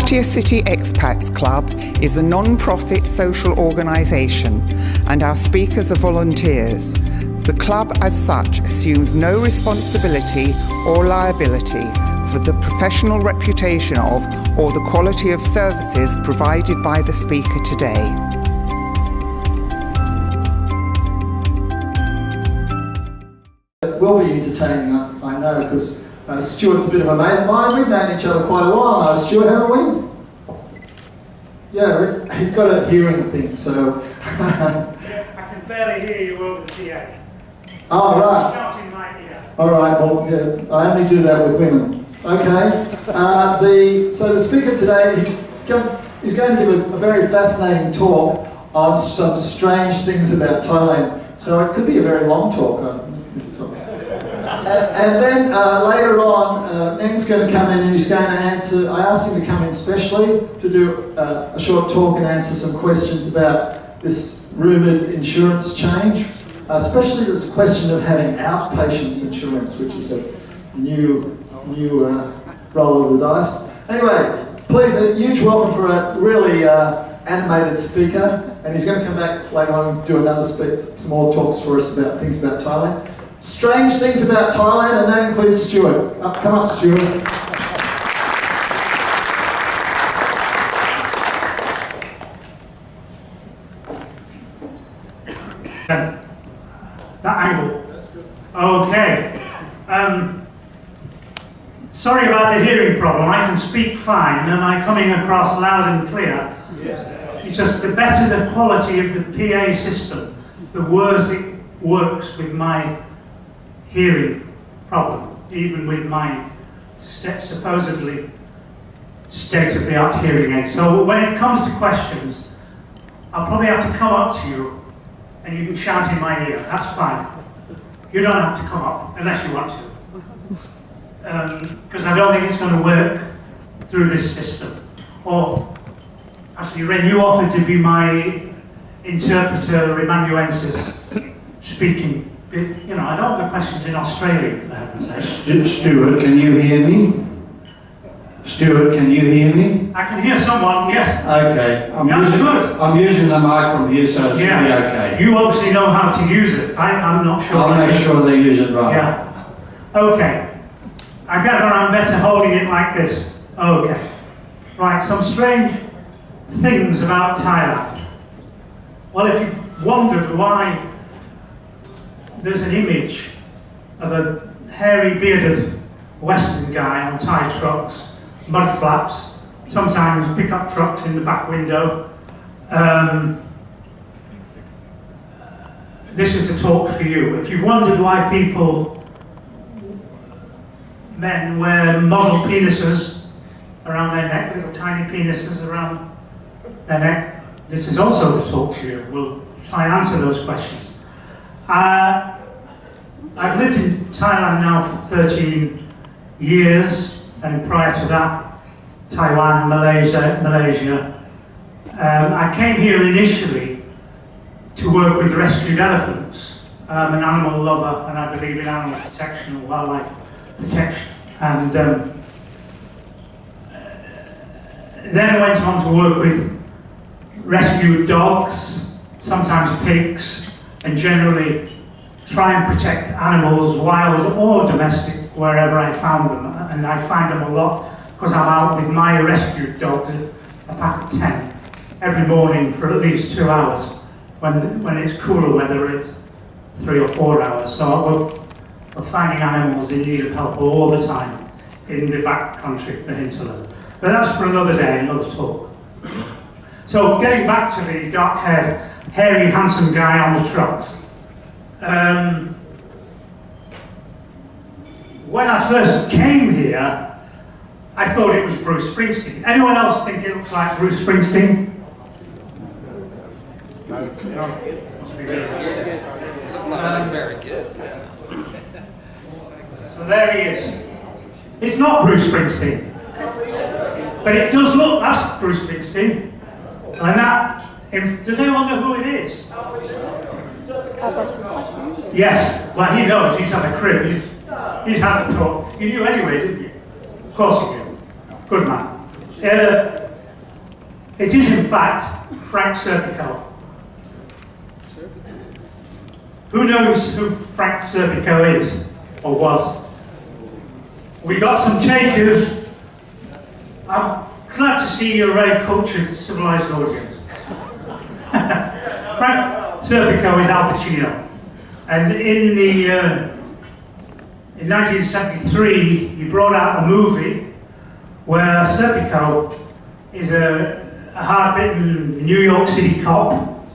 Graftia City Expats Club is a non-profit social organisation and our speakers are volunteers. The club as such assumes no responsibility or liability for the professional reputation of or the quality of services provided by the speaker today. It will be entertaining, I know, because Stuart's a bit of a mate of mine. We've known each other quite a while now, Stuart, haven't we? Yeah, he's got a hearing thing, so... I can barely hear you over the PA. Oh, right. Shout in my ear. All right, well, yeah, I only do that with women. Okay. So the speaker today, he's going to give a very fascinating talk on some strange things about Thailand. So it could be a very long talk, if it's okay. And then later on, Neng's going to come in and he's going to answer. I asked him to come in specially to do a short talk and answer some questions about this rumoured insurance change. Especially this question of having outpatients insurance, which is a new roll of the dice. Anyway, please, a huge welcome for a really animated speaker, and he's going to come back later on and do another some more talks for us about things about Thailand. Strange things about Thailand, and that includes Stuart. Come up, Stuart. That angle. That's good. Okay. Sorry about the hearing problem. I can speak fine. Am I coming across loud and clear? Yes. It's just the better the quality of the PA system, the worse it works with my hearing problem, even with my supposedly state-of-the-art hearing aid. So when it comes to questions, I'll probably have to come up to you and you can shout in my ear. That's fine. You don't have to come up unless you want to. Because I don't think it's going to work through this system. Or, actually, Ren, you offered to be my interpreter amanuensis speaking. You know, I don't want the questions in Australian, I have to say. Stuart, can you hear me? Stuart, can you hear me? I can hear someone, yes. Okay. I'm using the mic from here, so it should be okay. You obviously know how to use it. I'm not sure. I'll make sure they use it right. Yeah. Okay. I gather I'm better holding it like this. Okay. Right, some strange things about Thailand. Well, if you've wondered why there's an image of a hairy, bearded Western guy on Thai trucks, mud flaps, sometimes pickup trucks in the back window. This is a talk for you. If you've wondered why men wear model penises around their neck, little tiny penises around their neck, this is also the talk for you. We'll try and answer those questions. I've lived in Thailand now for 13 years, and prior to that, Taiwan, Malaysia. I came here initially to work with rescued elephants. I'm an animal lover, and I believe in animal protection and wildlife protection. And then I went on to work with rescued dogs, sometimes pigs, and generally try and protect animals, wild or domestic, wherever I found them. And I find them a lot because I'm out with my rescued dogs, a pack of 10, every morning for at least 2 hours. When it's cooler weather, it's 3 or 4 hours. So we're finding animals in need of help all the time in the back country, the hinterland. But that's for another day, another talk. So getting back to the dark-haired, hairy, handsome guy on the trucks. When I first came here, I thought it was Bruce Springsteen. Anyone else think it looks like Bruce Springsteen? No. Must be good. Very good. So there he is. It's not Bruce Springsteen, but it does look. That's Bruce Springsteen, and that. Does anyone know who it is? Yes. Well, he knows. He's had a crib. He's had the talk. You knew anyway, didn't you? Of course you knew. Good man. It is in fact Frank Serpico. Who knows who Frank Serpico is, or was? We got some takers. I'm glad to see you're a very cultured, civilised audience. Frank Serpico is Al Pacino, and in 1973 he brought out a movie where Serpico is a hard-bitten New York City cop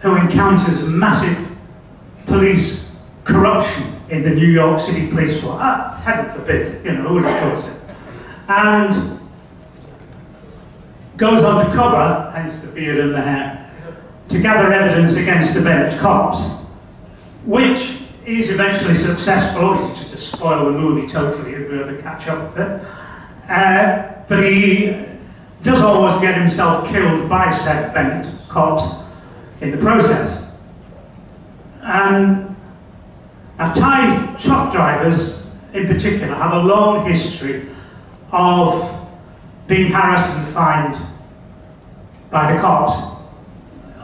who encounters massive police corruption in the New York City police force. Heaven forbid, who would have thought it? And goes undercover, hence the beard and the hair, to gather evidence against the bent cops, which is eventually successful. Just to spoil the movie totally, if we ever catch up with it. But he does almost get himself killed by said bent cops in the process. Now, Thai truck drivers, in particular, have a long history of being harassed and fined by the cops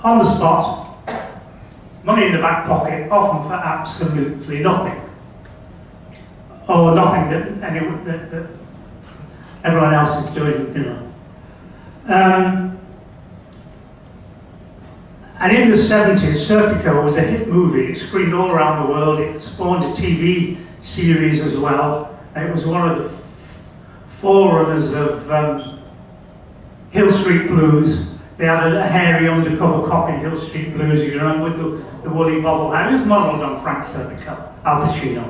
on the spot, money in the back pocket, often for absolutely nothing, or nothing that everyone else is doing. And in the 70s, Serpico was a hit movie. It screened all around the world. It spawned a TV series as well. And it was one of the forerunners of Hill Street Blues. They had a hairy undercover cop in Hill Street Blues, you remember, with the woolly bobble hat. It was modelled on Frank Serpico, Al Pacino.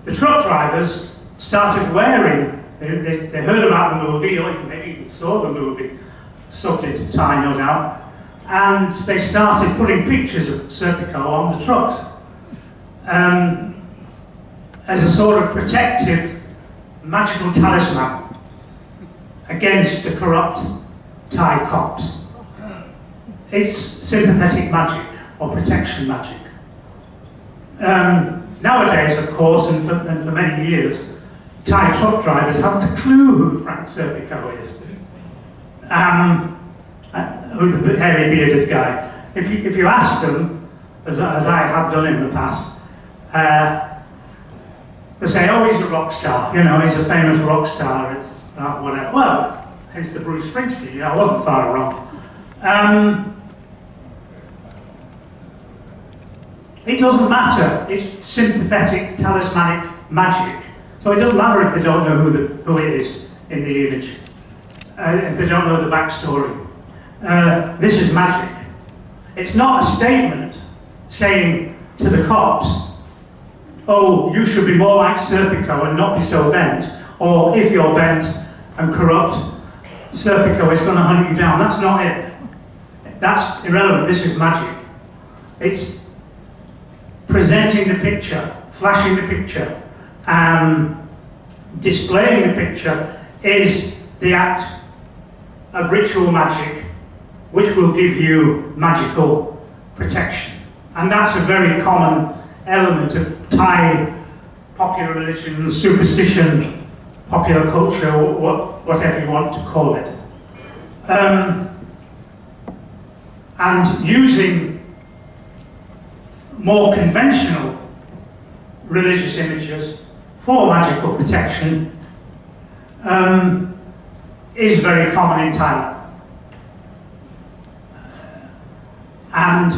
The truck drivers started wearing, they heard about the movie, or maybe even saw the movie, sucked into Thai, no doubt, and they started putting pictures of Serpico on the trucks as a sort of protective, magical talisman against the corrupt Thai cops. It's sympathetic magic, or protection magic. Nowadays, of course, and for many years, Thai truck drivers haven't a clue who Frank Serpico is. Who's the hairy bearded guy. If you ask them, as I have done in the past, they say, oh, he's a rock star, he's a famous rock star, it's whatever. Well, it's the Bruce Springsteen, I wasn't far wrong. It doesn't matter, it's sympathetic, talismanic magic. So it doesn't matter if they don't know who it is in the image. If they don't know the backstory. This is magic. It's not a statement saying to the cops, oh, you should be more like Serpico and not be so bent, or if you're bent and corrupt, Serpico is going to hunt you down. That's not it. That's irrelevant. This is magic. It's presenting the picture, flashing the picture, displaying the picture is the act of ritual magic, which will give you magical protection. And that's a very common element of Thai popular religion, superstition, popular culture, or whatever you want to call it. And using more conventional religious images for magical protection is very common in Thailand. And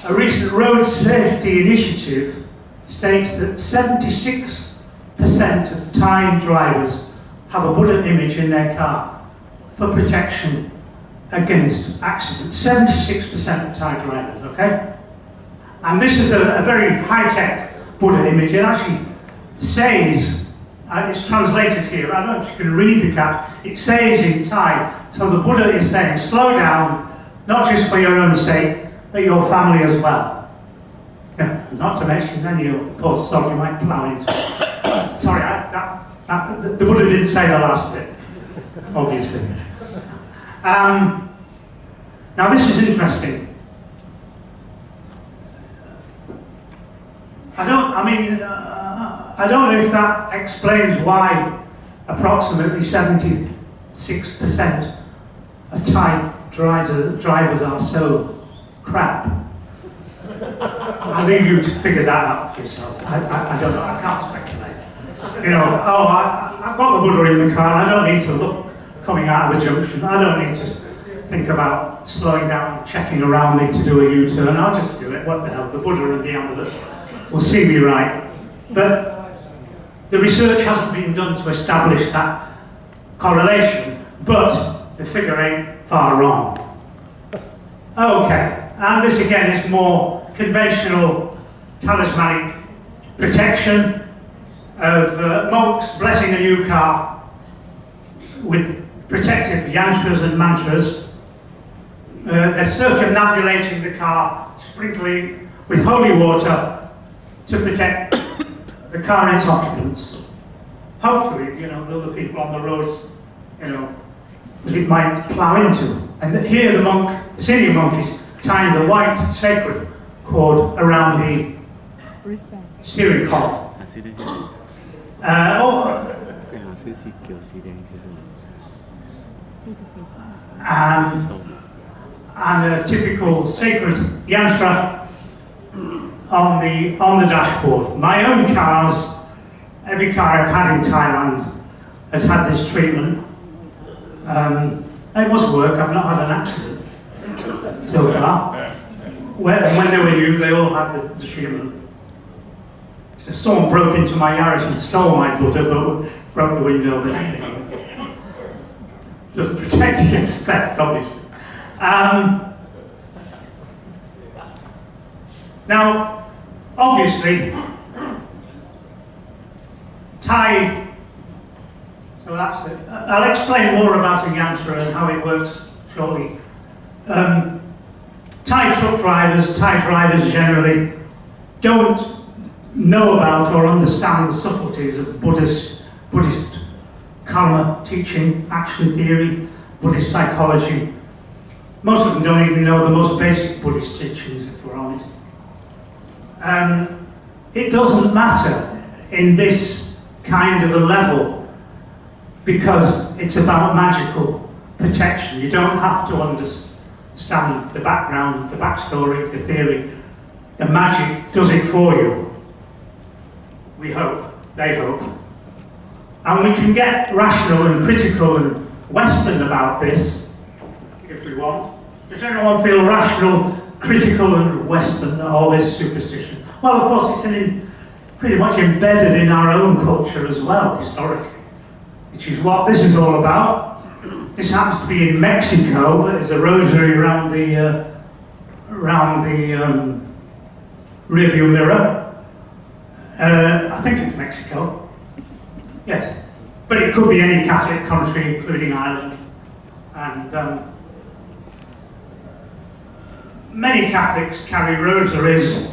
a recent road safety initiative states that 76% of Thai drivers have a Buddha image in their car for protection against accidents. 76% of Thai drivers, okay? And this is a very high-tech Buddha image. It actually says, it's translated here, I don't know if you can read the cap, it says in Thai, so the Buddha is saying, slow down, not just for your own sake, but your family as well. Yeah, not to mention then your poor soul you might plough into. Sorry, the Buddha didn't say the last bit, obviously. Now this is interesting. I don't know if that explains why approximately 76% of Thai drivers are so crap. I'll leave you to figure that out for yourselves. I don't know, I can't speculate. You know, I've got the Buddha in the car, I don't need to look coming out of the junction, I don't need to think about slowing down, checking around me to do a U-turn, I'll just do it, what the hell, the Buddha and the amulet will see me right. But the research hasn't been done to establish that correlation, but the figure ain't far wrong. Okay, and this again is more conventional talismanic protection of monks blessing a new car with protective yantras and mantras. They're circumambulating the car, sprinkling with holy water to protect the car and its occupants. Hopefully, you know, the other people on the roads, you know, that it might plough into. And here the monk, the senior monk, is tying the white sacred cord around the steering column. And a typical sacred yantra on the dashboard. My own cars, every car I've had in Thailand has had this treatment. It must work, I've not had an accident so far. When they were new, they all had the treatment. So someone broke into my Yaris and stole my Buddha, but broke the window. But doesn't protect against theft, obviously. Now, obviously, Thai. So that's it. I'll explain more about a yantra and how it works shortly. Thai truck drivers, Thai drivers generally, don't know about or understand the subtleties of Buddhist karma teaching, action theory, Buddhist psychology. Most of them don't even know the most basic Buddhist teachings, if we're honest. It doesn't matter in this kind of a level because it's about magical protection. You don't have to understand the background, the backstory, the theory. The magic does it for you. We hope, they hope. And we can get rational and critical and Western about this, if we want. Does anyone feel rational, critical and Western, all this superstition? Well, of course, it's pretty much embedded in our own culture as well, historically, which is what this is all about. This happens to be in Mexico. There's a rosary around the rearview mirror. I think it's Mexico. Yes, but it could be any Catholic country, including Ireland. And many Catholics carry rosaries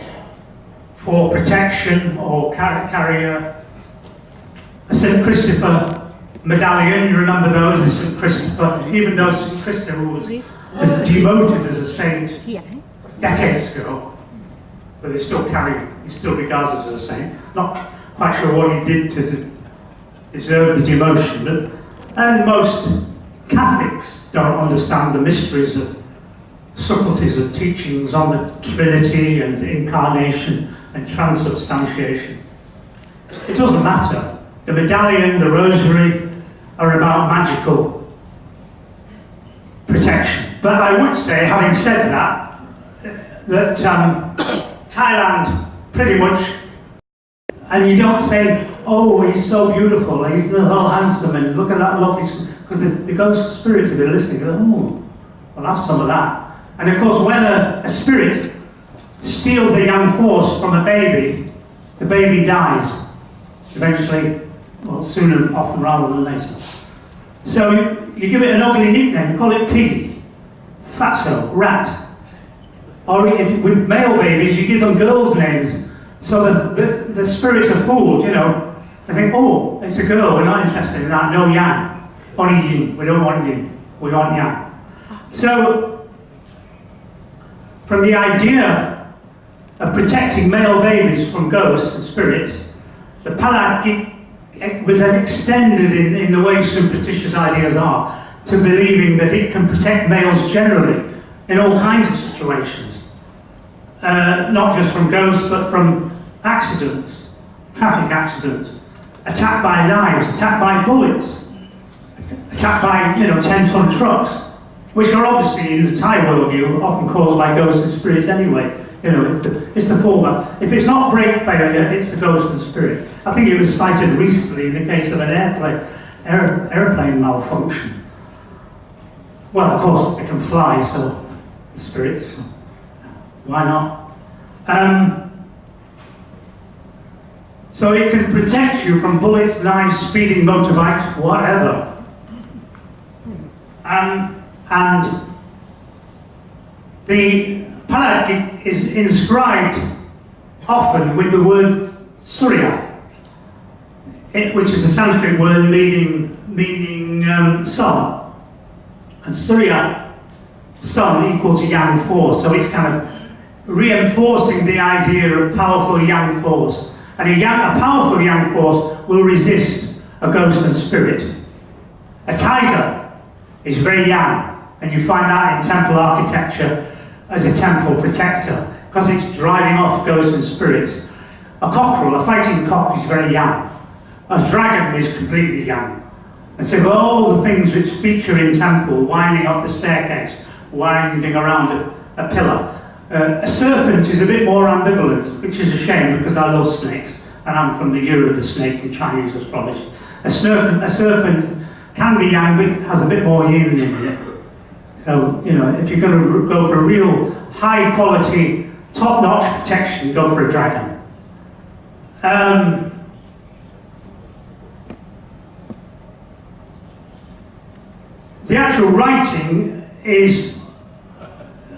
for protection, or carry a St. Christopher medallion. You remember those, St. Christopher, even though St. Christopher was demoted as a saint decades ago, but he's still regarded as a saint. Not quite sure what he did to deserve the demotion, and most Catholics don't understand the mysteries of subtleties of teachings on the Trinity and incarnation and transubstantiation. It doesn't matter. The medallion, the rosary are about magical protection. But I would say, having said that, that Thailand pretty much, and you don't say, oh, he's so beautiful, he's so handsome, and look at that lovely, because the ghost spirit will be listening, go, oh, I'll have some of that. And of course, when a spirit steals the young force from a baby, the baby dies. Eventually, well, sooner often rather than later. So you give it an ugly nickname, you call it Piggy, Fatso, Rat. Or with male babies, you give them girls' names, so that the spirits are fooled, you know. They think, oh, it's a girl, we're not interested in that, no yang. Only yin, we don't want yin, we want yang. So, from the idea of protecting male babies from ghosts and spirits, the Palak it was then extended in the way superstitious ideas are, to believing that it can protect males generally in all kinds of situations. Not just from ghosts, but from accidents, traffic accidents, attacked by knives, attacked by bullets, attacked by 10-ton trucks, which are obviously, in the Thai worldview, often caused by ghosts and spirits anyway. It's the former. If it's not brake failure, it's the ghost and spirit. I think it was cited recently in the case of an airplane malfunction. Well, of course, they can fly, so the spirits, why not? So it can protect you from bullets, knives, speeding motorbikes, whatever. And the Palak is inscribed often with the word Surya, which is a Sanskrit word meaning sun. And Surya, sun, equals a yang force, so it's kind of reinforcing the idea of powerful yang force. And a powerful yang force will resist a ghost and spirit. A tiger is very yang, and you find that in temple architecture as a temple protector, because it's driving off ghosts and spirits. A cockerel, a fighting cock, is very yang. A dragon is completely yang. And so all the things which feature in temple, winding up the staircase, winding around a pillar. A serpent is a bit more ambivalent, which is a shame because I love snakes, and I'm from the year of the snake in Chinese astrology. A serpent can be yang, but it has a bit more yin in it. So, if you're going to go for a real high quality, top-notch protection, go for a dragon. The actual writing is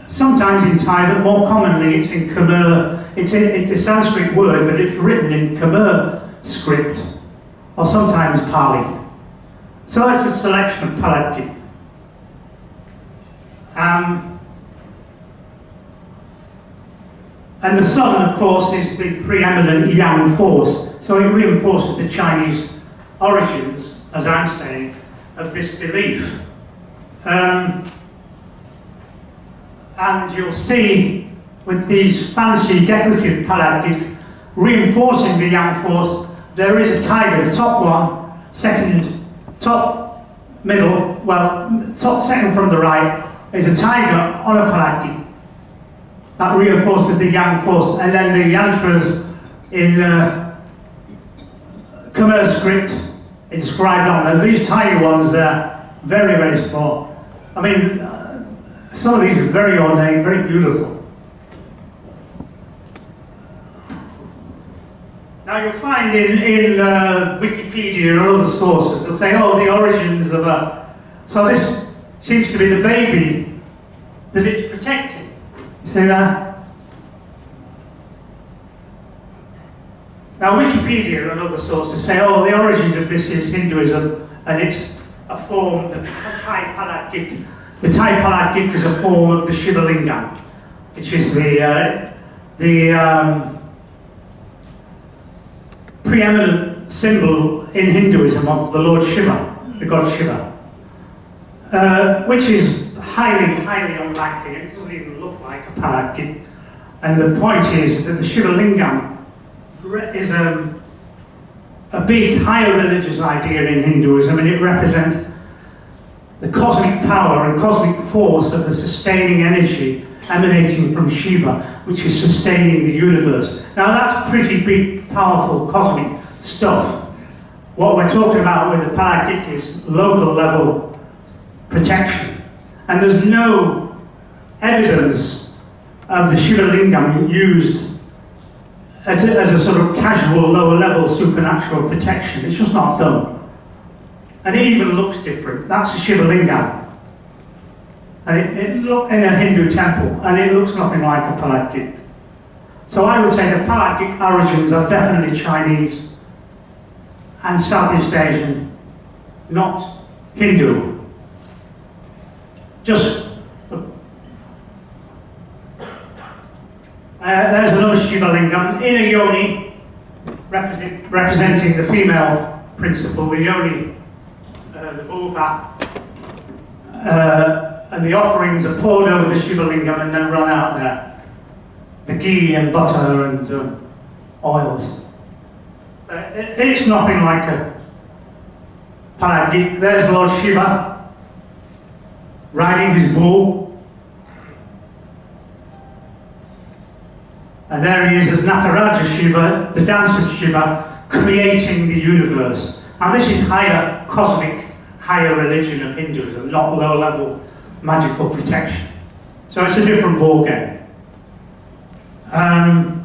sometimes in Thai, but more commonly it's in Khmer. It's a Sanskrit word, but it's written in Khmer script, or sometimes Pali. So that's a selection of Palak. And the sun, of course, is the preeminent yang force. So it reinforces the Chinese origins, as I'm saying, of this belief. And you'll see with these fancy decorative palak reinforcing the yang force, there is a tiger, the top one, top middle, second from the right, is a tiger on a palak. That reinforces the yang force, and then the yantras in Khmer script inscribed on them. These tiny ones, they're very, very small. I mean, some of these are very ornate, very beautiful. Now you'll find in Wikipedia and other sources, they'll say, oh, the origins of a... So this seems to be the baby that it's protecting. See that? Now Wikipedia and other sources say, oh, the origins of this is Hinduism, and it's a form, the Thai Palak. The Thai Palak is a form of the Shiva Lingam, which is the preeminent symbol in Hinduism of the Lord Shiva, the god Shiva, which is highly, highly unlikely. It doesn't even look like a Palak. And the point is that the Shiva Lingam is a big, higher religious idea in Hinduism, and it represents the cosmic power and cosmic force of the sustaining energy emanating from Shiva, which is sustaining the universe. Now that's pretty big, powerful cosmic stuff. What we're talking about with the Palak is local level protection. And there's no evidence of the Shiva Lingam used as a sort of casual, lower level supernatural protection. It's just not done. And it even looks different. That's a Shiva Lingam. And it looks in a Hindu temple, and it looks nothing like a Palak. So I would say the Palak origins are definitely Chinese and Southeast Asian, not Hindu. There's another Shiva Lingam in a yoni, representing the female principle, the yoni, the bull fat, and the offerings are poured over the Shiva Lingam and then run out there. The ghee and butter and oils. It's nothing like a paradigm. There's Lord Shiva riding his bull. And there he is as Nataraja Shiva, the dance of Shiva, creating the universe. And this is higher cosmic, higher religion of Hinduism, not low-level magical protection. So it's a different ball game. And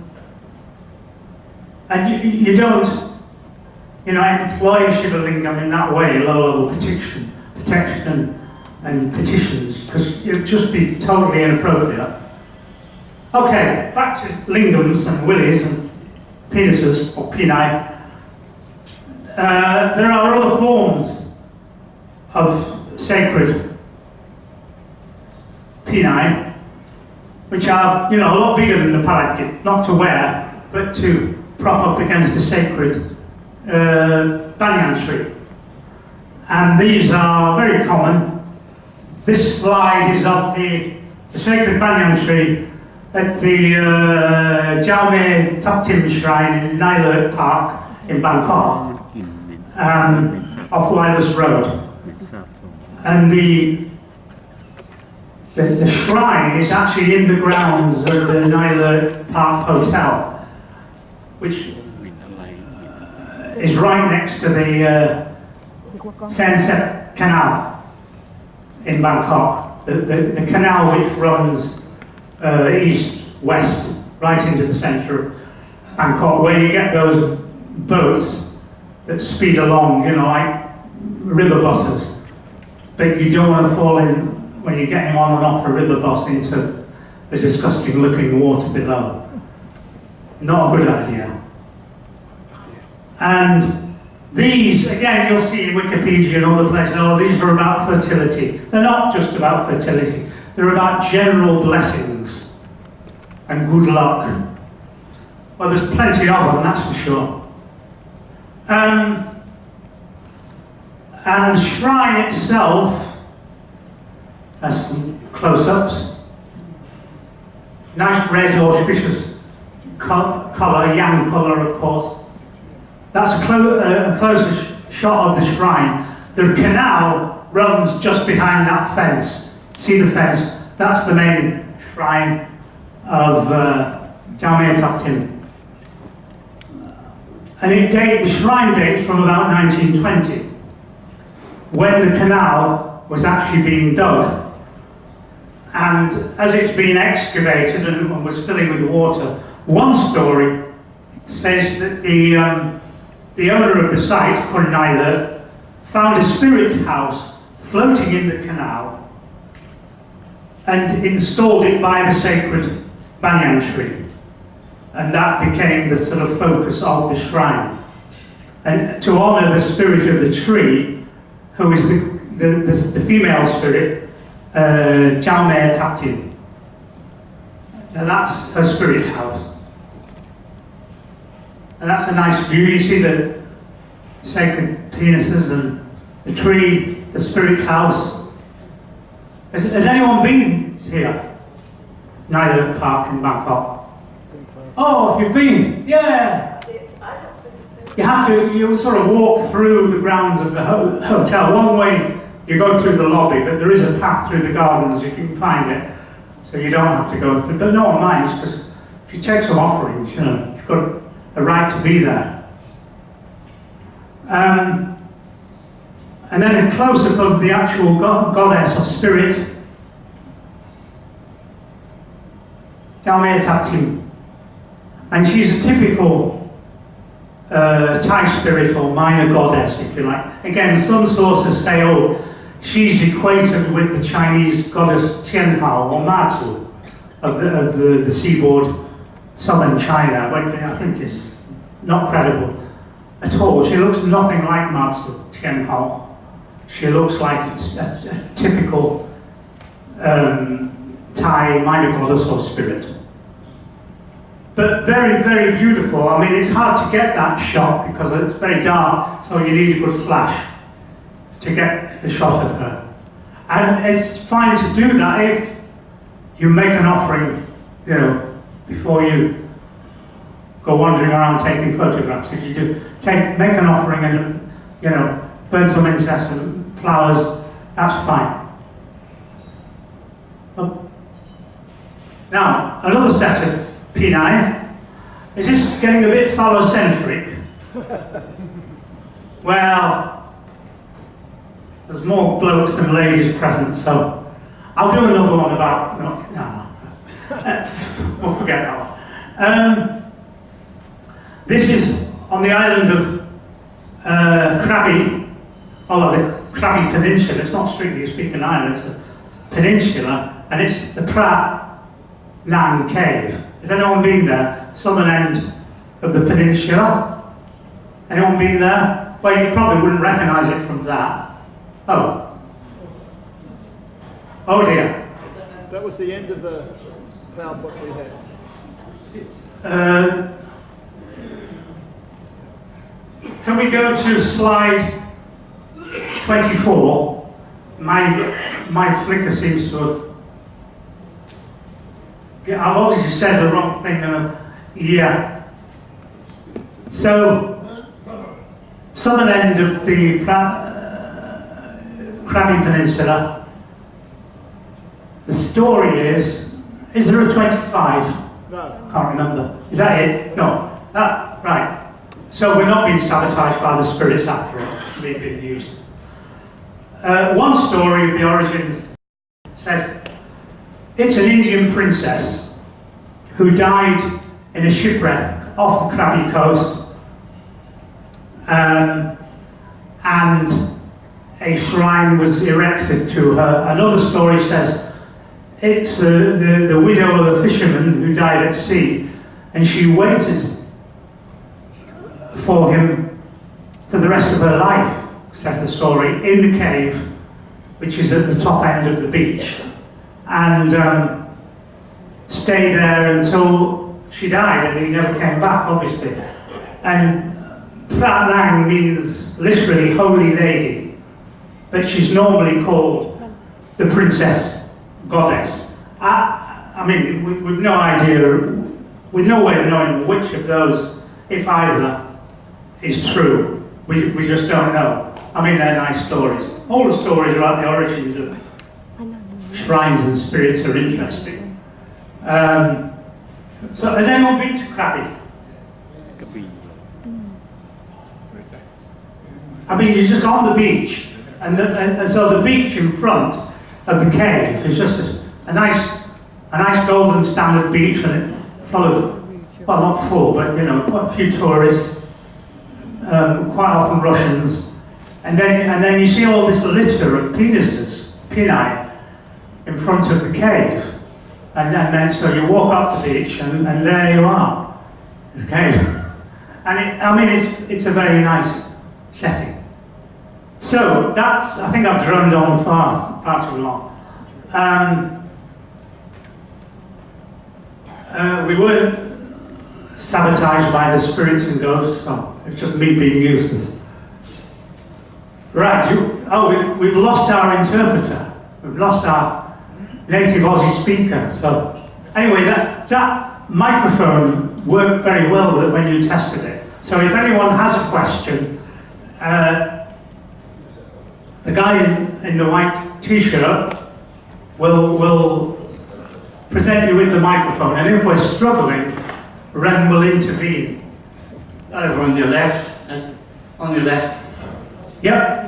you don't, employ Shiva Lingam in that way, low-level protection and petitions, because it'd just be totally inappropriate. Okay, back to lingams and willies and penises, or peni. There are other forms of sacred peni, which are, a lot bigger than the palanquin, not to wear, but to prop up against a sacred banyan tree. And these are very common. This slide is of the sacred banyan tree at the Jaume Taptim Shrine in Nylurt Park in Bangkok, off Wireless Road. And the shrine is actually in the grounds of the Nylurt Park Hotel, which is right next to the Sunset Canal in Bangkok. The canal which runs east-west, right into the centre of Bangkok, where you get those boats that speed along, like river buses. But you don't want to fall in, when you're getting on and off a river bus, into the disgusting looking water below. Not a good idea. And these, again, you'll see in Wikipedia and other places, these are about fertility. They're not just about fertility. They're about general blessings and good luck. Well, there's plenty of them, that's for sure. And the shrine itself has some close-ups. Nice red auspicious colour, yang colour, of course. That's a closer shot of the shrine. The canal runs just behind that fence. See the fence? That's the main shrine of Jaume Taptim. And the shrine dates from about 1920, when the canal was actually being dug. And as it's been excavated and was filling with water, one story says that the owner of the site, Kurnaila, found a spirit house floating in the canal and installed it by the sacred banyan tree. And that became the sort of focus of the shrine. And to honour the spirit of the tree, who is the female spirit, Jaume Taptim. Now that's her spirit house. And that's a nice view. You see the sacred penises and the tree, the spirit house. Has anyone been here? Nylurt Park in Bangkok. Oh, you've been? Yeah. You sort of walk through the grounds of the hotel. One way you go through the lobby, but there is a path through the gardens if you can find it, so you don't have to go through. But no one minds, because if you take some offerings, you've got a right to be there. And then a close-up of the actual goddess or spirit, Jaume Taptim. And she's a typical Thai spirit or minor goddess, if you like. Again, some sources say, she's equated with the Chinese goddess Tianhao or Matsu of the seaboard, southern China, which I think is not credible at all. She looks nothing like Matsu Tianhao. She looks like a typical Thai minor goddess or spirit. but very, very beautiful. I mean, it's hard to get that shot because it's very dark, so you need a good flash to get the shot of her. And it's fine to do that if you make an offering, you know, before you go wandering around taking photographs. If you do, make an offering and, you know, burn some incense and flowers, that's fine. Now, another set of P9. Is this getting a bit phallocentric? Well, there's more blokes than ladies present, so I'll do another one about, no. We'll forget that one. This is on the island of Krabi, the Krabi Peninsula. It's not strictly speaking an island, it's a peninsula, and it's the Phra Nang Cave. Has anyone been there? Southern end of the peninsula? Anyone been there? Well, you probably wouldn't recognise it from that. Oh. Oh dear. That was the end of the PowerPoint we had. Can we go to slide 24? My flicker seems to have... I've obviously said the wrong thing. Yeah. So, southern end of the Krabi Peninsula. The story is there a 25? No. Can't remember. Is that it? No. Right. So we're not being sabotaged by the spirits after all. We've been used. One story of the origins said, it's an Indian princess who died in a shipwreck off the Krabi coast, and a shrine was erected to her. Another story says it's the widow of a fisherman who died at sea, and she waited for him for the rest of her life, says the story, in the cave, which is at the top end of the beach, and stayed there until she died, and he never came back, obviously. And Phra Nang means literally holy lady, but she's normally called the princess goddess. I mean, we've no idea, we're nowhere knowing which of those, if either, is true. We just don't know. I mean, they're nice stories. All the stories about the origins of shrines and spirits are interesting. So, has anyone been to Krabi? I mean, you're just on the beach, and so the beach in front of the cave is just a nice golden standard beach, and it followed, well, not full, but you know, quite a few tourists, quite often Russians, and then you see all this litter of penises, peni, in front of the cave, and then so you walk up the beach, and there you are, the cave, and it's a very nice setting. So that's, I think I've droned on far too long. We weren't sabotaged by the spirits and ghosts, so it's just me being useless. Right, we've lost our interpreter. We've lost our native Aussie speaker. So anyway, that microphone worked very well when you tested it. So if anyone has a question, the guy in the white t-shirt will present you with the microphone, and if we're struggling, Ren will intervene. Over on your left, on your left. Yep.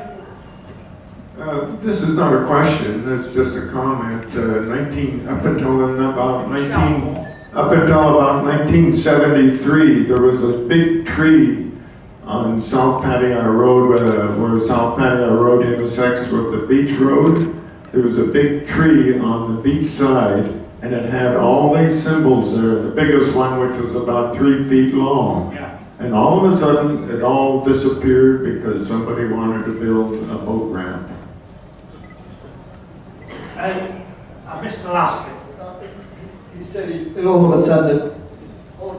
This is not a question, it's just a comment. Up until about 1973, there was a big tree on South Pattaya Road, where South Pattaya Road intersects with the beach road. There was a big tree on the beach side, and it had all these symbols there. The biggest one, which was about 3 feet long. Yeah. And all of a sudden, it all disappeared because somebody wanted to build a boat ramp. I missed the last bit. He said it all of a sudden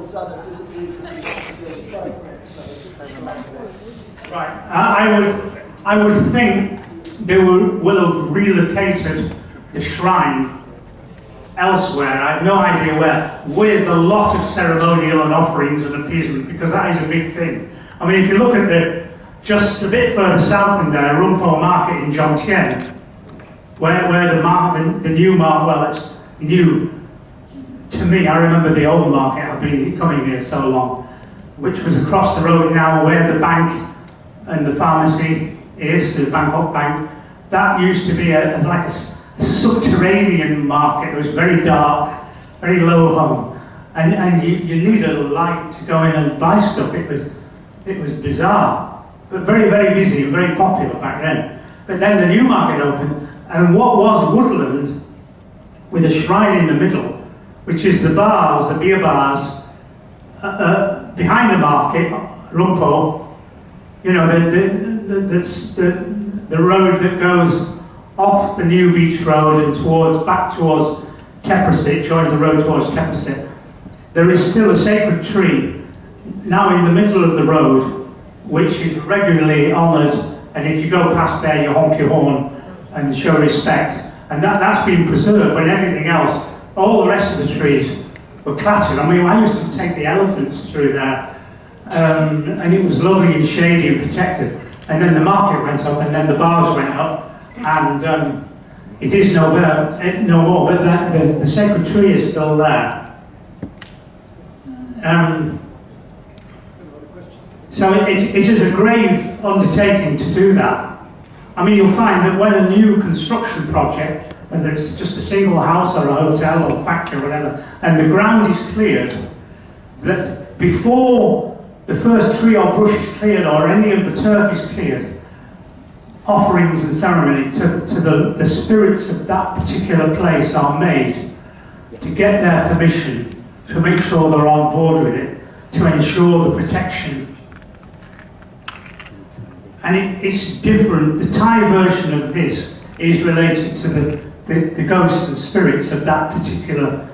a sudden it disappeared because he was doing the program. So it's just a shame. Right. I would think they will have relocated the shrine elsewhere. I have no idea where, with a lot of ceremonial and offerings and appeasement, because that is a big thing. I mean, if you look at just a bit further south in there, Rumpo Market in Zhongtian, where the new market, well, it's new to me. I remember the old market. I've been coming here so long, which was across the road now, where the bank and the pharmacy is, the Bangkok Bank. That used to be like a subterranean market. It was very dark, very low hung, and you needed a light to go in and buy stuff. It was bizarre, but very, very busy and very popular back then. But then the new market opened, and what was woodland with a shrine in the middle, which is the bars, the beer bars, behind the market, Rumpo, you know, the road that goes off the new beach road and back towards Teprasit, joins the road towards Teprasit. There is still a sacred tree now in the middle of the road, which is regularly honoured, and if you go past there, you honk your horn and show respect. And that's been preserved when everything else, all the rest of the trees were clattered. I mean, I used to take the elephants through there, and it was lovely and shady and protected. And then the market went up, and then the bars went up, and it is no more, but the sacred tree is still there. So it is a grave undertaking to do that. I mean, you'll find that when a new construction project, whether it's just a single house or a hotel or factory or whatever, and the ground is cleared, that before the first tree or bush is cleared or any of the turf is cleared, offerings and ceremony to the spirits of that particular place are made to get their permission, to make sure they're on board with it, to ensure the protection. And it's different. The Thai version of this is related to the ghosts and spirits of that particular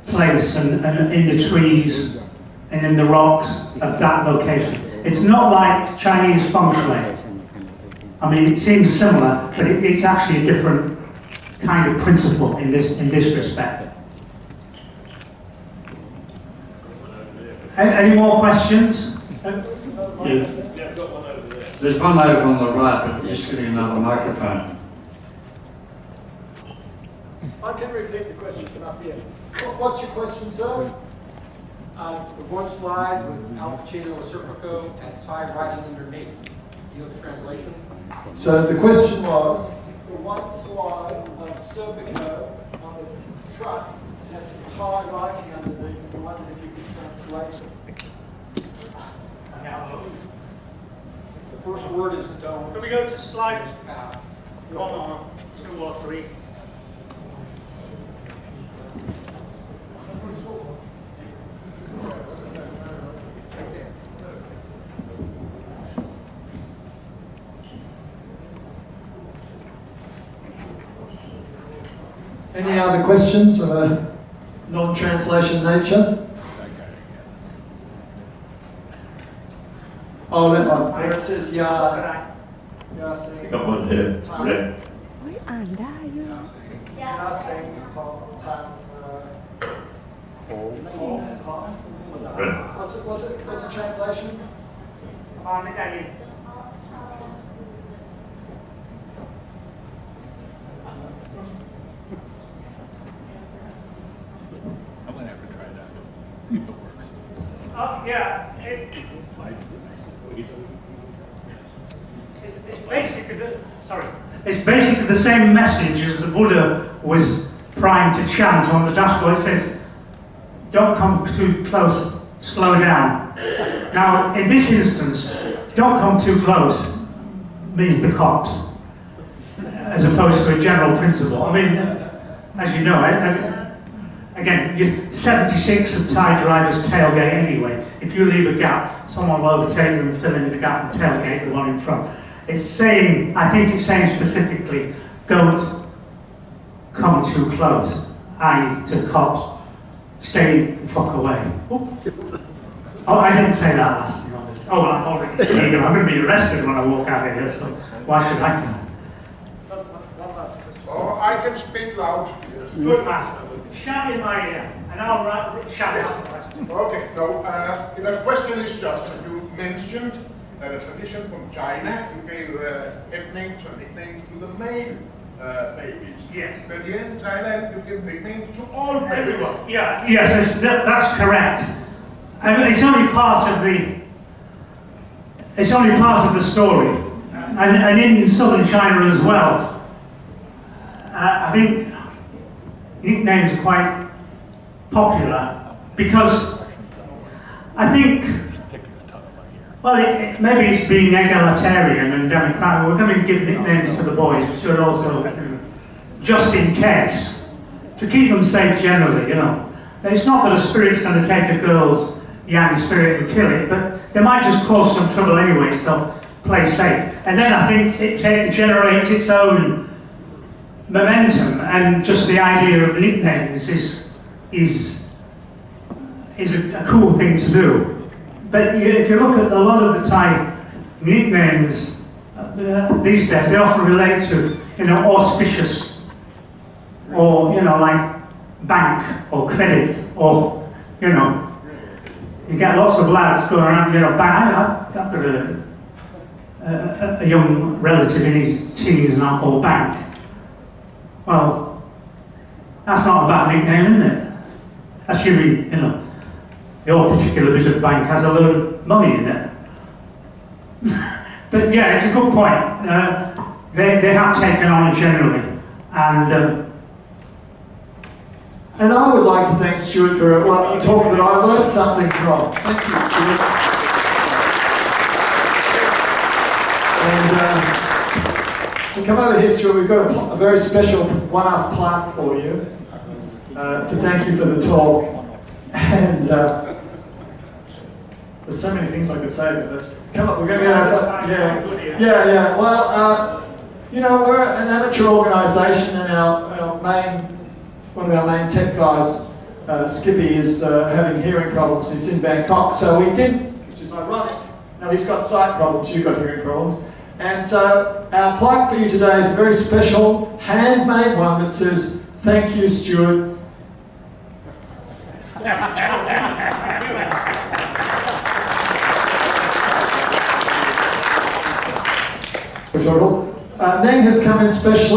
place and in the trees and in the rocks of that location. It's not like Chinese feng shui. I mean, it seems similar, but it's actually a different kind of principle in this respect. Any more questions? Yeah. There's one over on the right, but just getting another microphone. I can repeat the question from up here. What's your question, sir? The one slide with Al Pacino, Serpico, and Thai writing underneath. You know the translation? So the question was, the one slide of Serpico on the truck has Thai writing underneath, and I wondered if you could translate it. The first word is don't. Can we go to slide 1 or 2 or 3? Any other questions of a non-translation nature? Oh, that one, where it says Ya Sing. Got one here. Red. Ya Sing Tong Tan. Red. What's the translation? Yeah. It's basically the same message as the Buddha was primed to chant on the dashboard. It says, don't come too close, slow down. Now, in this instance, don't come too close means the cops, as opposed to a general principle. I mean, as you know, again, 76 of Thai drivers tailgate anyway. If you leave a gap, someone will overtake you and fill in the gap and tailgate the one in front. It's saying, I think it's saying specifically, don't come too close, i.e. to cops. Stay the fuck away. Oh, I didn't say that last thing on this. Oh, I'm already illegal. I'm going to be arrested when I walk out of here, so why should I come? Oh, I can speak loud. Yes. Good master. Shout in my ear, and I'll shout out the rest. Okay, so the question is just, you mentioned that a tradition from China, you gave pet names or nicknames to the male babies. Yes. But here in Thailand, you give nicknames to all babies. Yeah, yes, that's correct. I mean, it's only part of the story, and in southern China as well. I think nicknames are quite popular because I think, well, maybe it's being egalitarian and democratic. We're going to give nicknames to the boys. We should also, just in case, to keep them safe generally, you know. It's not that a spirit's going to take a girl's yang spirit and kill it, but they might just cause some trouble anyway, so play safe. And then I think it generates its own momentum, and just the idea of nicknames is a cool thing to do. But if you look at a lot of the Thai nicknames these days, they often relate to, auspicious, or, like bank or credit, or, you get lots of lads going around, bank. I've got a young relative in his teens and I call bank. Well, that's not a bad nickname, isn't it? Assuming, your particular bit of bank has a load of money in it. But yeah, it's a good point. They have taken on generally. And I would like to thank Stuart for a talk that I learned something from. Thank you, Stuart. And to come over here, Stuart, we've got a very special one-up plaque for you to thank you for the talk. And there's so many things I could say about that. Come up, we're going to get yeah. Well, we're an amateur organisation, and one of our main tech guys, Skippy, is having hearing problems. He's in Bangkok, so we did, which is ironic. Now he's got sight problems, you've got hearing problems. And so our plaque for you today is a very special, handmade one that says, "Thank you, Stuart." Neng has come in specially.